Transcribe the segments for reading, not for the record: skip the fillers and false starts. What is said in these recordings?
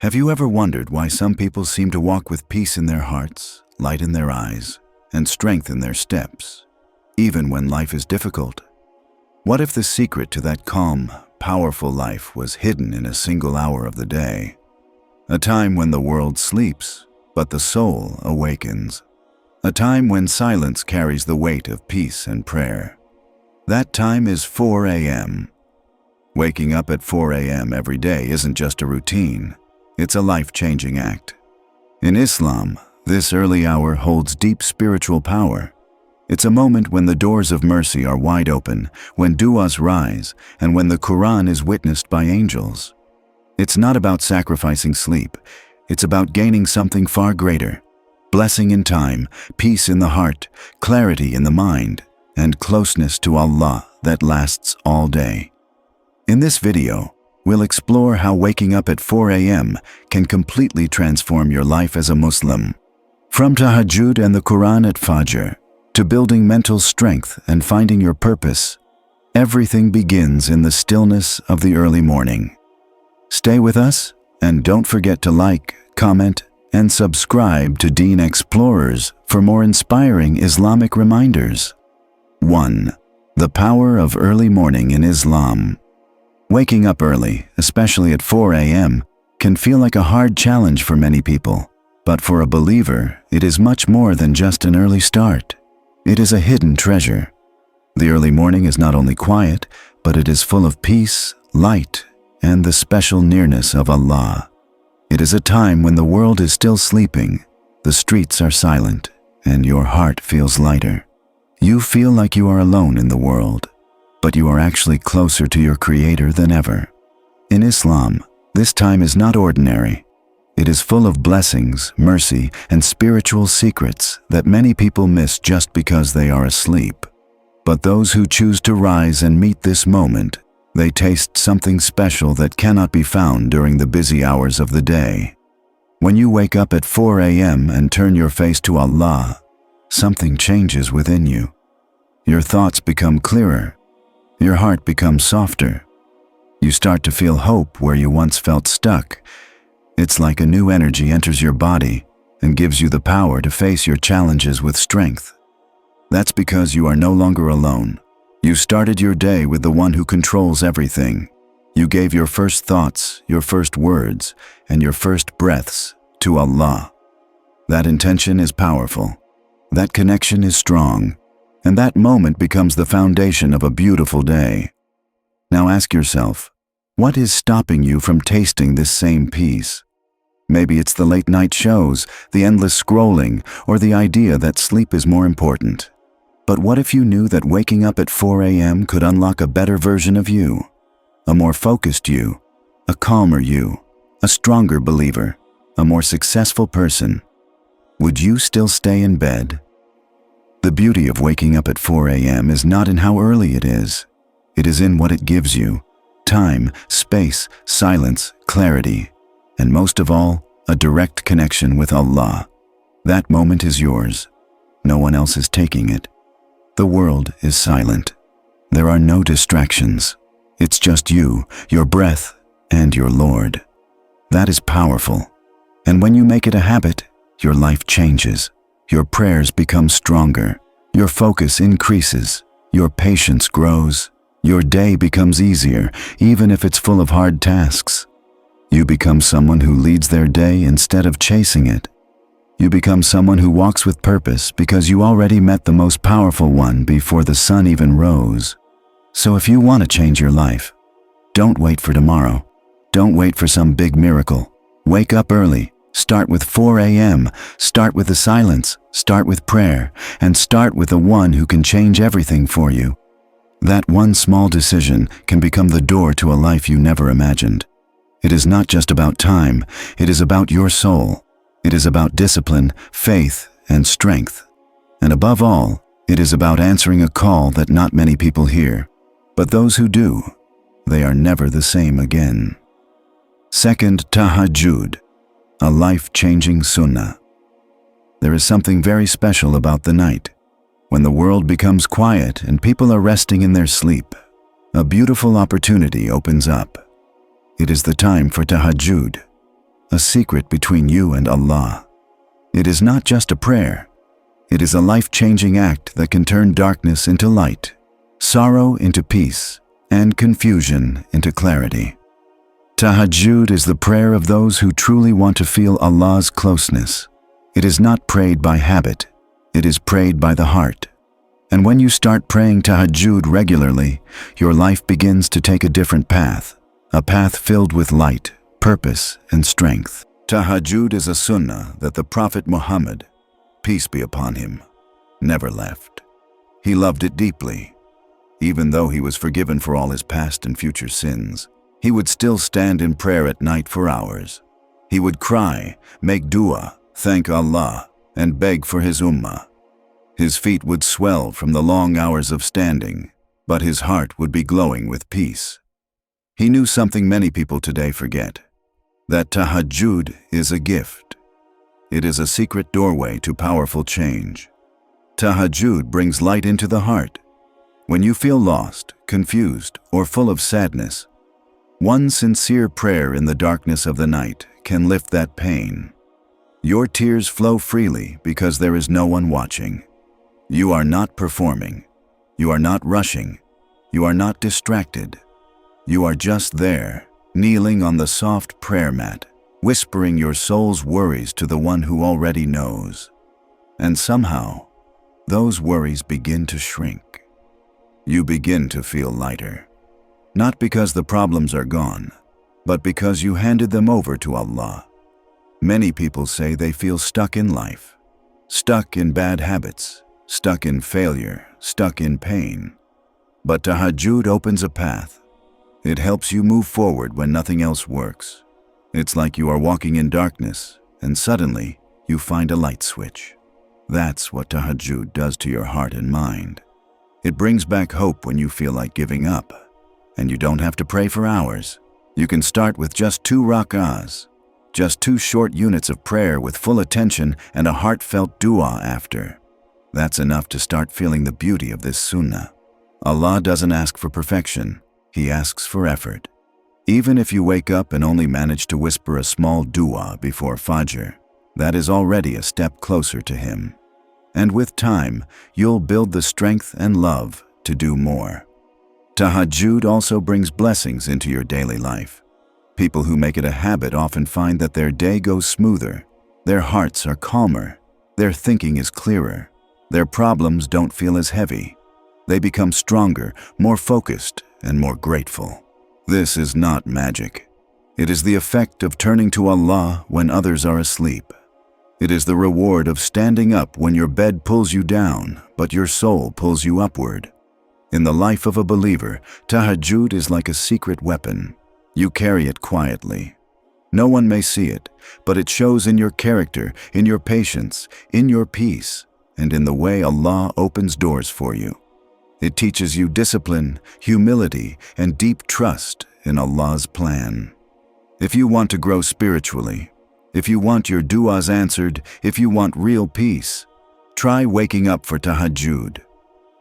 Have you ever wondered why some people seem to walk with peace in their hearts, light in their eyes, and strength in their steps, even when life is difficult? What if the secret to that calm, powerful life was hidden in a single hour of the day? A time when the world sleeps, but the soul awakens. A time when silence carries the weight of peace and prayer. That time is 4 a.m. Waking up at 4 a.m. every day isn't just a routine. It's a life-changing act. In Islam, this early hour holds deep spiritual power. It's a moment when the doors of mercy are wide open, when du'as rise, and when the Qur'an is witnessed by angels. It's not about sacrificing sleep. It's about gaining something far greater. Blessing in time, peace in the heart, clarity in the mind, and closeness to Allah that lasts all day. In this video, we'll explore how waking up at 4 a.m. can completely transform your life as a Muslim. From Tahajjud and the Qur'an at Fajr, to building mental strength and finding your purpose, everything begins in the stillness of the early morning. Stay with us, and don't forget to like, comment, and subscribe to Deen Xplorers for more inspiring Islamic reminders. 1. The power of early morning in Islam. Waking up early, especially at 4 a.m., can feel like a hard challenge for many people. But for a believer, it is much more than just an early start. It is a hidden treasure. The early morning is not only quiet, but it is full of peace, light, and the special nearness of Allah. It is a time when the world is still sleeping, the streets are silent, and your heart feels lighter. You feel like you are alone in the world, but you are actually closer to your Creator than ever. In Islam, this time is not ordinary. It is full of blessings, mercy, and spiritual secrets that many people miss just because they are asleep. But those who choose to rise and meet this moment, they taste something special that cannot be found during the busy hours of the day. When you wake up at 4 a.m. and turn your face to Allah, something changes within you. Your thoughts become clearer. Your heart becomes softer. You start to feel hope where you once felt stuck. It's like a new energy enters your body and gives you the power to face your challenges with strength. That's because you are no longer alone. You started your day with the one who controls everything. You gave your first thoughts, your first words, and your first breaths to Allah. That intention is powerful. That connection is strong. And that moment becomes the foundation of a beautiful day. Now ask yourself, what is stopping you from tasting this same peace? Maybe it's the late-night shows, the endless scrolling, or the idea that sleep is more important. But what if you knew that waking up at 4 a.m. could unlock a better version of you? A more focused you, a calmer you, a stronger believer, a more successful person. Would you still stay in bed? The beauty of waking up at 4 a.m. is not in how early it is. It is in what it gives you: time, space, silence, clarity, and most of all, a direct connection with Allah. That moment is yours. No one else is taking it. The world is silent. There are no distractions. It's just you, your breath, and your Lord. That is powerful. And when you make it a habit, your life changes. Your prayers become stronger. Your focus increases. Your patience grows. Your day becomes easier, even if it's full of hard tasks. You become someone who leads their day instead of chasing it. You become someone who walks with purpose because you already met the most powerful one before the sun even rose. So if you want to change your life, don't wait for tomorrow. Don't wait for some big miracle. Wake up early. Start with 4 a.m. Start with the silence. Start with prayer. And start with the one who can change everything for you. That one small decision can become the door to a life you never imagined. It is not just about time. It is about your soul. It is about discipline, faith, and strength. And above all, it is about answering a call that not many people hear. But those who do, they are never the same again. Second, Tahajjud. A life-changing sunnah. There is something very special about the night. When the world becomes quiet and people are resting in their sleep, a beautiful opportunity opens up. It is the time for Tahajjud, a secret between you and Allah. It is not just a prayer. It is a life-changing act that can turn darkness into light, sorrow into peace, and confusion into clarity. Tahajjud is the prayer of those who truly want to feel Allah's closeness. It is not prayed by habit. It is prayed by the heart. And when you start praying Tahajjud regularly, your life begins to take a different path, a path filled with light, purpose, and strength. Tahajjud is a sunnah that the Prophet Muhammad, peace be upon him, never left. He loved it deeply. Even though he was forgiven for all his past and future sins, he would still stand in prayer at night for hours. He would cry, make dua, thank Allah, and beg for his ummah. His feet would swell from the long hours of standing, but his heart would be glowing with peace. He knew something many people today forget, that Tahajjud is a gift. It is a secret doorway to powerful change. Tahajjud brings light into the heart. When you feel lost, confused, or full of sadness, one sincere prayer in the darkness of the night can lift that pain. Your tears flow freely because there is no one watching. You are not performing. You are not rushing. You are not distracted. You are just there, kneeling on the soft prayer mat, whispering your soul's worries to the one who already knows. And somehow, those worries begin to shrink. You begin to feel lighter. Not because the problems are gone, but because you handed them over to Allah. Many people say they feel stuck in life, stuck in bad habits, stuck in failure, stuck in pain. But Tahajjud opens a path. It helps you move forward when nothing else works. It's like you are walking in darkness, and suddenly you find a light switch. That's what Tahajjud does to your heart and mind. It brings back hope when you feel like giving up. And you don't have to pray for hours. You can start with just 2 rak'ahs, just 2 short units of prayer with full attention and a heartfelt dua after. That's enough to start feeling the beauty of this sunnah. Allah doesn't ask for perfection. He asks for effort. Even if you wake up and only manage to whisper a small dua before Fajr, that is already a step closer to Him. And with time, you'll build the strength and love to do more. Tahajjud also brings blessings into your daily life. People who make it a habit often find that their day goes smoother, their hearts are calmer, their thinking is clearer, their problems don't feel as heavy. They become stronger, more focused, and more grateful. This is not magic. It is the effect of turning to Allah when others are asleep. It is the reward of standing up when your bed pulls you down, but your soul pulls you upward. In the life of a believer, Tahajjud is like a secret weapon. You carry it quietly. No one may see it, but it shows in your character, in your patience, in your peace, and in the way Allah opens doors for you. It teaches you discipline, humility, and deep trust in Allah's plan. If you want to grow spiritually, if you want your du'as answered, if you want real peace, try waking up for Tahajjud.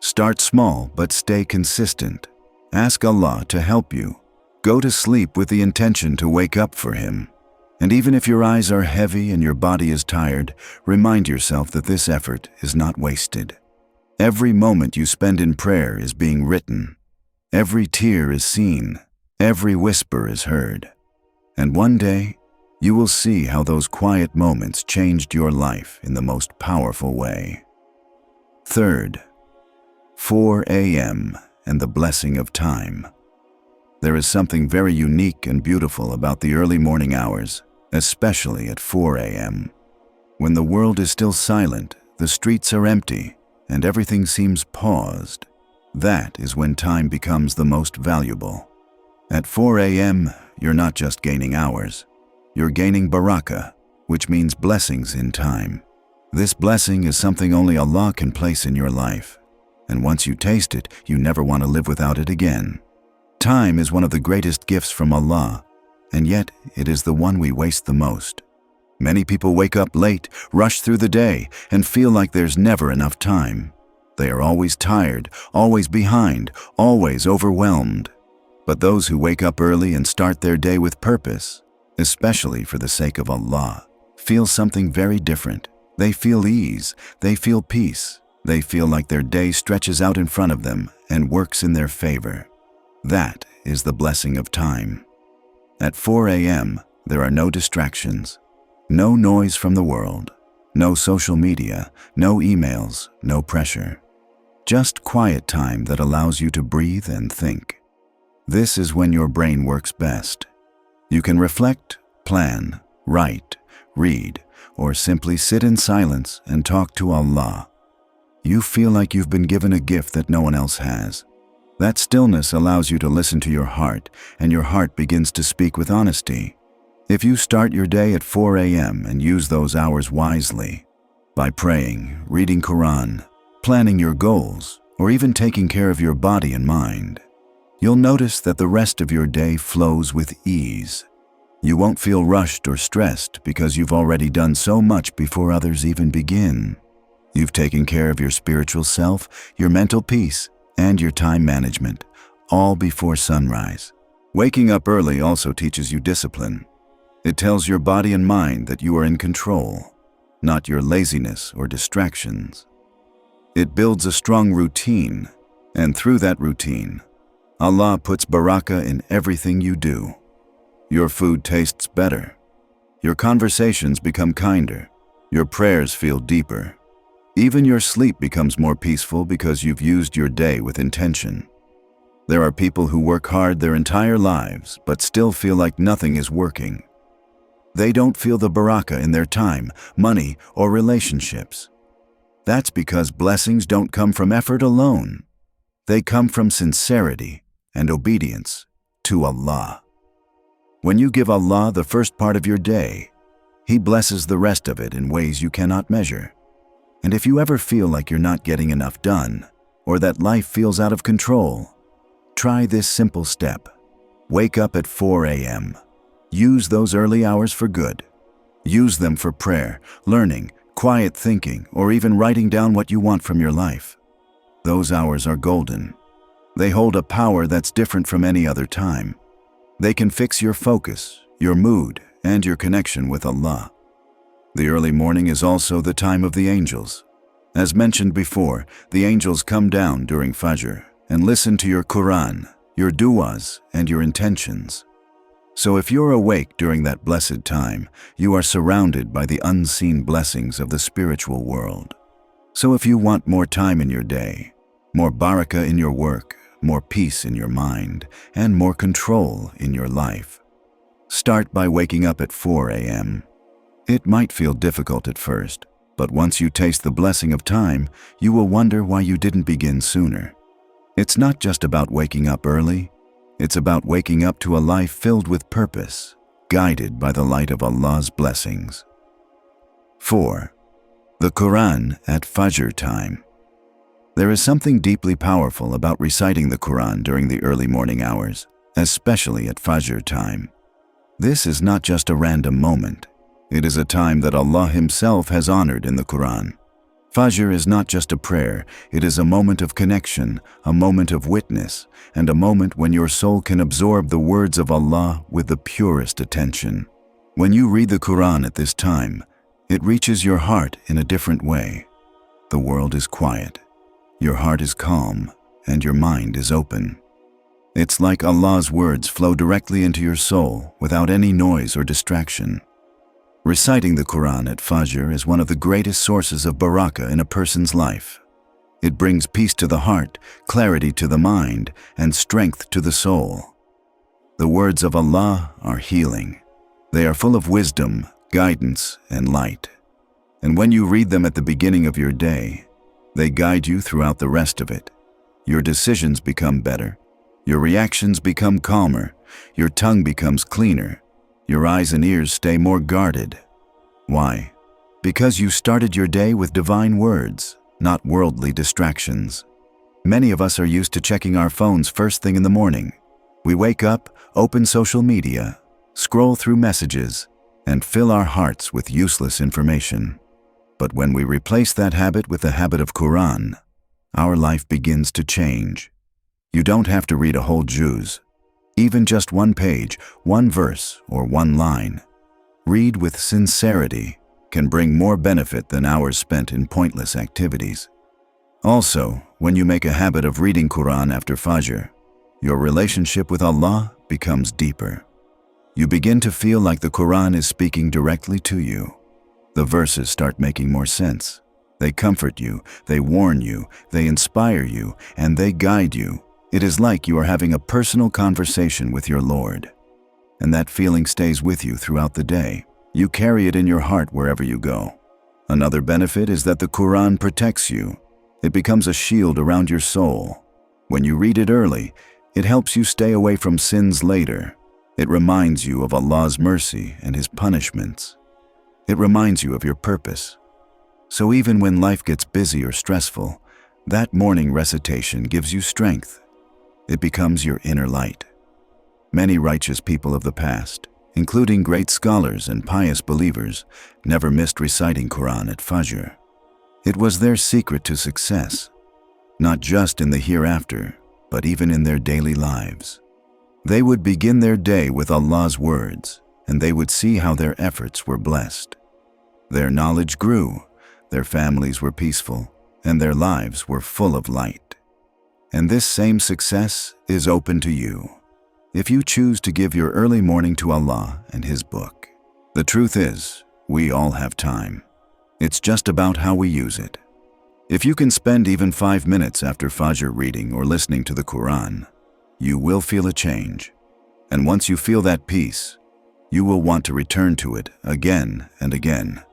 Start small but stay consistent. Ask Allah to help you. Go to sleep with the intention to wake up for Him. And even if your eyes are heavy and your body is tired, remind yourself that this effort is not wasted. Every moment you spend in prayer is being written. Every tear is seen. Every whisper is heard. And one day, you will see how those quiet moments changed your life in the most powerful way. Third, 4 a.m. and the blessing of time. There is something very unique and beautiful about the early morning hours, especially at 4 a.m. When the world is still silent, the streets are empty, and everything seems paused. That is when time becomes the most valuable. At 4 a.m., you're not just gaining hours. You're gaining Barakah, which means blessings in time. This blessing is something only Allah can place in your life. And once you taste it, you never want to live without it again. Time is one of the greatest gifts from Allah, and yet it is the one we waste the most. Many people wake up late, rush through the day, and feel like there's never enough time. They are always tired, always behind, always overwhelmed. But those who wake up early and start their day with purpose, especially for the sake of Allah, feel something very different. They feel ease, they feel peace, they feel like their day stretches out in front of them and works in their favor. That is the blessing of time. At 4 a.m., there are no distractions, no noise from the world, no social media, no emails, no pressure. Just quiet time that allows you to breathe and think. This is when your brain works best. You can reflect, plan, write, read, or simply sit in silence and talk to Allah. You feel like you've been given a gift that no one else has. That stillness allows you to listen to your heart, and your heart begins to speak with honesty. If you start your day at 4 a.m. and use those hours wisely, by praying, reading Qur'an, planning your goals, or even taking care of your body and mind, you'll notice that the rest of your day flows with ease. You won't feel rushed or stressed because you've already done so much before others even begin. You've taken care of your spiritual self, your mental peace, and your time management, all before sunrise. Waking up early also teaches you discipline. It tells your body and mind that you are in control, not your laziness or distractions. It builds a strong routine, and through that routine, Allah puts barakah in everything you do. Your food tastes better. Your conversations become kinder. Your prayers feel deeper. Even your sleep becomes more peaceful because you've used your day with intention. There are people who work hard their entire lives but still feel like nothing is working. They don't feel the barakah in their time, money, or relationships. That's because blessings don't come from effort alone. They come from sincerity and obedience to Allah. When you give Allah the first part of your day, He blesses the rest of it in ways you cannot measure. And if you ever feel like you're not getting enough done, or that life feels out of control, try this simple step. Wake up at 4 a.m. Use those early hours for good. Use them for prayer, learning, quiet thinking, or even writing down what you want from your life. Those hours are golden. They hold a power that's different from any other time. They can fix your focus, your mood, and your connection with Allah. The early morning is also the time of the angels. As mentioned before, the angels come down during Fajr and listen to your Qur'an, your du'as, and your intentions. So if you're awake during that blessed time, you are surrounded by the unseen blessings of the spiritual world. So if you want more time in your day, more barakah in your work, more peace in your mind, and more control in your life, start by waking up at 4 a.m. It might feel difficult at first, but once you taste the blessing of time, you will wonder why you didn't begin sooner. It's not just about waking up early. It's about waking up to a life filled with purpose, guided by the light of Allah's blessings. 4. The Qur'an at Fajr time. There is something deeply powerful about reciting the Qur'an during the early morning hours, especially at Fajr time. This is not just a random moment. It is a time that Allah Himself has honored in the Qur'an. Fajr is not just a prayer, it is a moment of connection, a moment of witness, and a moment when your soul can absorb the words of Allah with the purest attention. When you read the Qur'an at this time, it reaches your heart in a different way. The world is quiet, your heart is calm, and your mind is open. It's like Allah's words flow directly into your soul without any noise or distraction. Reciting the Qur'an at Fajr is one of the greatest sources of barakah in a person's life. It brings peace to the heart, clarity to the mind, and strength to the soul. The words of Allah are healing. They are full of wisdom, guidance, and light. And when you read them at the beginning of your day, they guide you throughout the rest of it. Your decisions become better. Your reactions become calmer. Your tongue becomes cleaner. Your eyes and ears stay more guarded. Why? Because you started your day with divine words, not worldly distractions. Many of us are used to checking our phones first thing in the morning. We wake up, open social media, scroll through messages, and fill our hearts with useless information. But when we replace that habit with the habit of Qur'an, our life begins to change. You don't have to read a whole juz. Even just one page, one verse, or one line. Read with sincerity can bring more benefit than hours spent in pointless activities. Also, when you make a habit of reading Qur'an after Fajr, your relationship with Allah becomes deeper. You begin to feel like the Qur'an is speaking directly to you. The verses start making more sense. They comfort you, they warn you, they inspire you, and they guide you. It is like you are having a personal conversation with your Lord. And that feeling stays with you throughout the day. You carry it in your heart wherever you go. Another benefit is that the Qur'an protects you. It becomes a shield around your soul. When you read it early, it helps you stay away from sins later. It reminds you of Allah's mercy and His punishments. It reminds you of your purpose. So even when life gets busy or stressful, that morning recitation gives you strength. It becomes your inner light. Many righteous people of the past, including great scholars and pious believers, never missed reciting Qur'an at Fajr. It was their secret to success, not just in the hereafter, but even in their daily lives. They would begin their day with Allah's words, and they would see how their efforts were blessed. Their knowledge grew, their families were peaceful, and their lives were full of light. And this same success is open to you, if you choose to give your early morning to Allah and His book. The truth is, we all have time. It's just about how we use it. If you can spend even 5 minutes after Fajr reading or listening to the Qur'an, you will feel a change. And once you feel that peace, you will want to return to it again and again.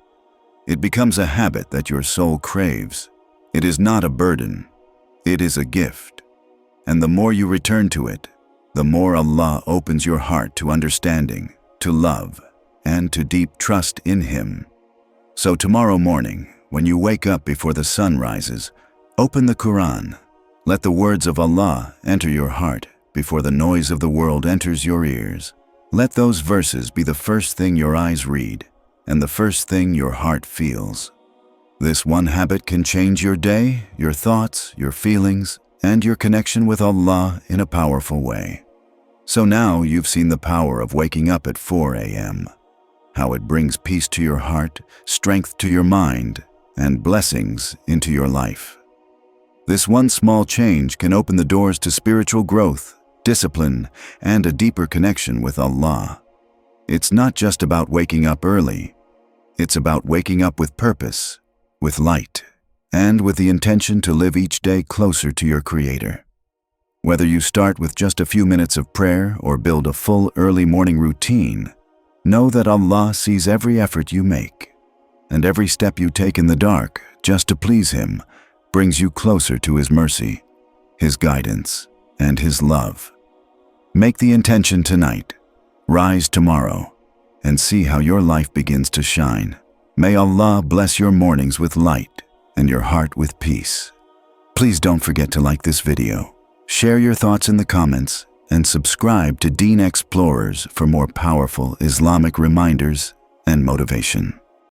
It becomes a habit that your soul craves. It is not a burden. It is a gift. And the more you return to it, the more Allah opens your heart to understanding, to love, and to deep trust in Him. So tomorrow morning, when you wake up before the sun rises, open the Qur'an. Let the words of Allah enter your heart before the noise of the world enters your ears. Let those verses be the first thing your eyes read and the first thing your heart feels. This one habit can change your day, your thoughts, your feelings, and your connection with Allah in a powerful way. So now you've seen the power of waking up at 4 a.m., how it brings peace to your heart, strength to your mind, and blessings into your life. This one small change can open the doors to spiritual growth, discipline, and a deeper connection with Allah. It's not just about waking up early. It's about waking up with purpose, with light, and with the intention to live each day closer to your Creator. Whether you start with just a few minutes of prayer or build a full early morning routine, know that Allah sees every effort you make, and every step you take in the dark just to please Him brings you closer to His mercy, His guidance, and His love. Make the intention tonight, rise tomorrow, and see how your life begins to shine. May Allah bless your mornings with light and your heart with peace. Please don't forget to like this video, share your thoughts in the comments, and subscribe to Deen Xplorers for more powerful Islamic reminders and motivation.